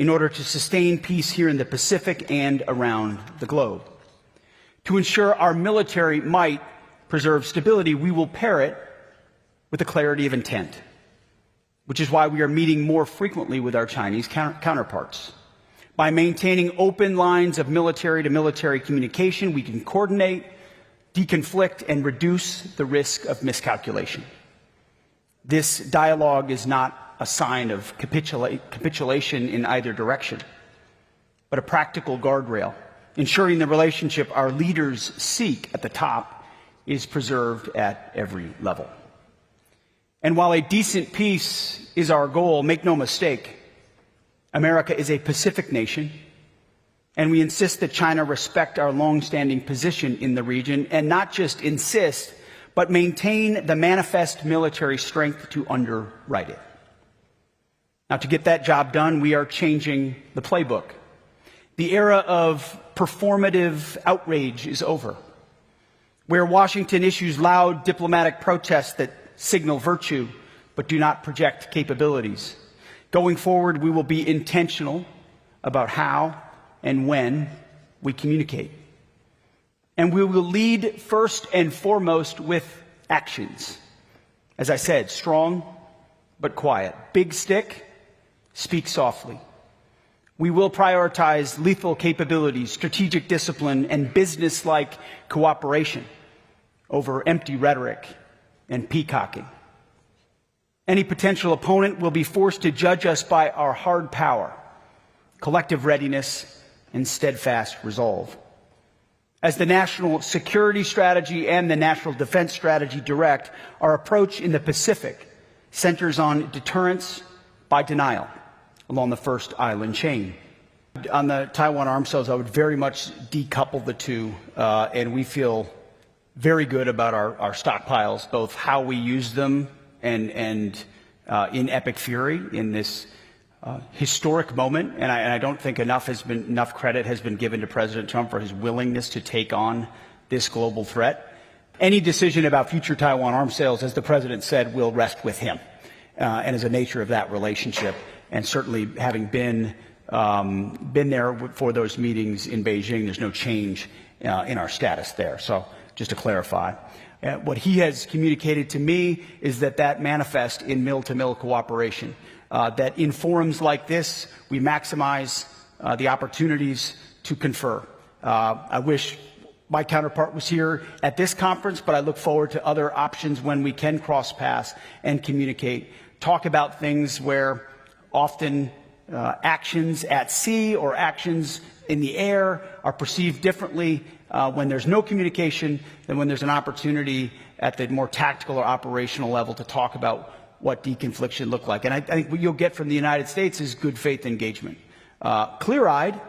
in order to sustain peace here in the Pacific and around the globe. To ensure our military might preserve stability, we will pair it with a clarity of intent, which is why we are meeting more frequently with our Chinese counterparts. By maintaining open lines of military-to-military communication, we can coordinate, deconflict, and reduce the risk of miscalculation. This dialogue is not a sign of capitulation in either direction, but a practical guardrail, ensuring the relationship our leaders seek at the top is preserved at every level. And while a decent peace is our goal, make no mistake, America is a Pacific nation, and we insist that China respect our long-standing position in the region, and not just insist, but maintain the manifest military strength to underwrite it. Now, to get that job done, we are changing the playbook. The era of performative outrage is over, where Washington issues loud diplomatic protests that signal virtue but do not project capabilities. Going forward, we will be intentional about how and when we communicate. And we will lead first and foremost with actions. As I said, strong but quiet. Big stick, speak softly. We will prioritize lethal capabilities, strategic discipline, and business-like cooperation over empty rhetoric and peacocking. Any potential opponent will be forced to judge us by our hard power, collective readiness, and steadfast resolve. As the national security strategy and the national defense strategy direct, our approach in the Pacific centers on deterrence by denial along the first island chain. On the Taiwan arms sales, I would very much decouple the two, and we feel very good about our stockpiles, both how we use them and in epic fury in this historic moment. And I don't think enough credit has been given to President Trump for his willingness to take on this global threat. Any decision about future Taiwan arms sales, as the President said, will rest with him, and is the nature of that relationship. And certainly, having been there for those meetings in Beijing, there's no change in our status there. So, just to clarify, what he has communicated to me is that manifests in mill-to-mill cooperation. That in forums like this, we maximize the opportunities to confer. I wish my counterpart was here at this conference, but I look forward to other options when we can cross paths and communicate, talk about things where often actions at sea or actions in the air are perceived differently when there's no communication than when there's an opportunity at the more tactical or operational level to talk about what deconflict should look like. And I think what you'll get from the United States is good faith engagement. Clear-eyed,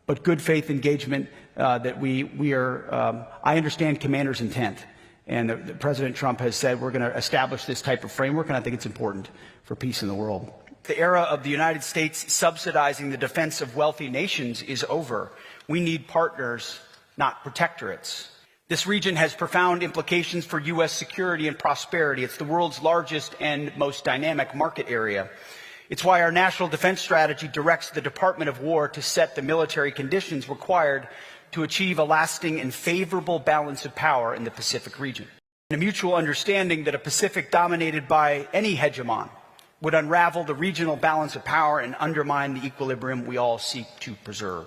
but good faith engagement that we are, I understand commander's intent. And the President Trump has said we're going to establish this type of framework, and I think it's important for peace in the world. The era of the United States subsidizing the defense of wealthy nations is over. We need partners, not protectorates. This region has profound implications for U.S. security and prosperity. It's the world's largest and most dynamic market area. It's why our national defense strategy directs the Department of War to set the military conditions required to achieve a lasting and favorable balance of power in the Pacific region. A mutual understanding that a Pacific dominated by any hegemon would unravel the regional balance of power and undermine the equilibrium we all seek to preserve.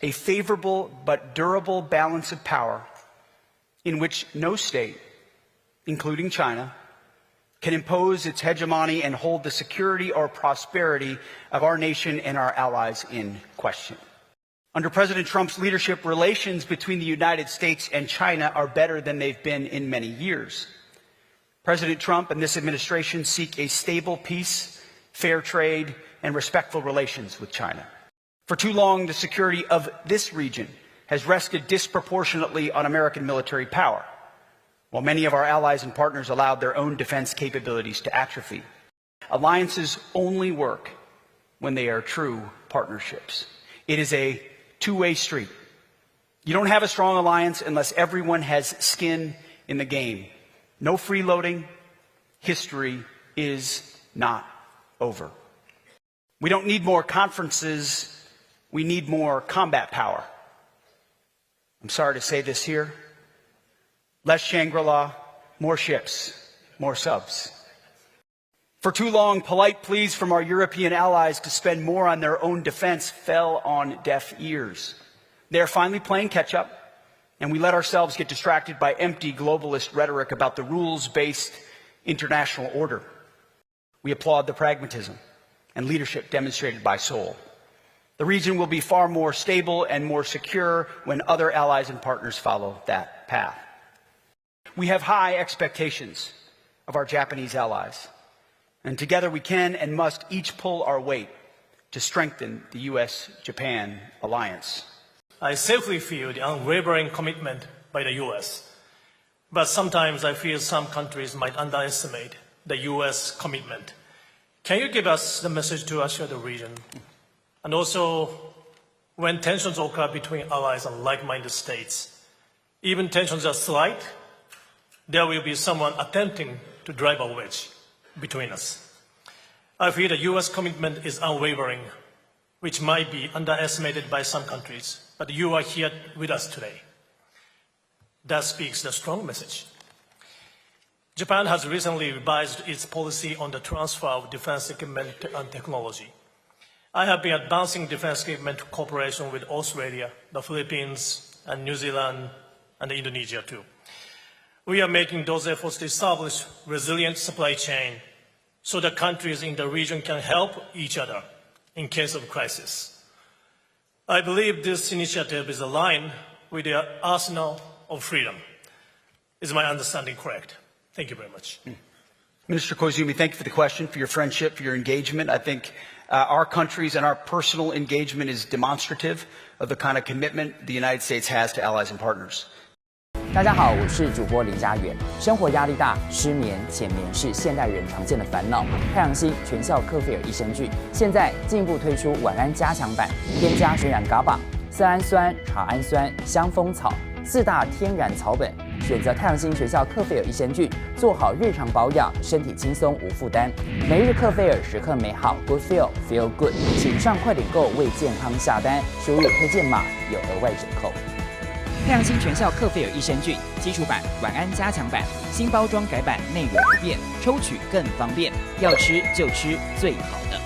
A favorable but durable balance of power in which no state, including China, can impose its hegemony and hold the security or prosperity of our nation and our allies in question. Under President Trump's leadership, relations between the United States and China are better than they've been in many years. President Trump and this administration seek a stable peace, fair trade, and respectful relations with China. For too long, the security of this region has rested disproportionately on American military power, while many of our allies and partners allowed their own defense capabilities to atrophy. Alliances only work when they are true partnerships. It is a two-way street. You don't have a strong alliance unless everyone has skin in the game. No freeloading. History is not over. We don't need more conferences, we need more combat power. I'm sorry to say this here. Less Shangri-La, more ships, more subs. For too long, polite pleas from our European allies to spend more on their own defense fell on deaf ears. They are finally playing catch-up, and we let ourselves get distracted by empty globalist rhetoric about the rules-based international order. We applaud the pragmatism and leadership demonstrated by Seoul. The region will be far more stable and more secure when other allies and partners follow that path. We have high expectations of our Japanese allies, and together we can and must each pull our weight to strengthen the U.S.-Japan alliance. I safely feel the unwavering commitment by the U.S., but sometimes I feel some countries might underestimate the U.S. commitment. Can you give us the message to assure the region? And also, when tensions occur between allies and like-minded states, even tensions are slight, there will be someone attempting to drive a wedge between us. I feel the U.S. commitment is unwavering, which might be underestimated by some countries, but you are here with us today. That speaks the strong message. Japan has recently revised its policy on the transfer of defense equipment and technology. I have been advancing defense equipment cooperation with Australia, the Philippines, and New Zealand, and Indonesia too. We are making those efforts to establish resilient supply chain so that countries in the region can help each other in case of crisis. I believe this initiative is aligned with the arsenal of freedom. Is my understanding correct? Thank you very much. Minister Koizumi, thank you for the question, for your friendship, for your engagement. I think our countries and our personal engagement is demonstrative of the kind of commitment the United States has to allies and partners. 大家好，我是主播林家远。生活压力大，失眠、浅眠是现代人常见的烦恼。太阳星全效克菲尔益生菌现在进一步推出晚安加强版，添加水染 GABA、色氨酸、茶氨酸、香蜂草4大天然草本，选择太阳星全效克菲尔益生菌，做好日常保养，身体轻松无负担。每日克菲尔，时刻美好 ，Good Feel Good， 请上快点购为健康下单，输入推荐码有额外折扣。太阳星全效克菲尔益生菌基础版、晚安加强版，新包装改版，内容不变，抽取更方便，要吃就吃最好的。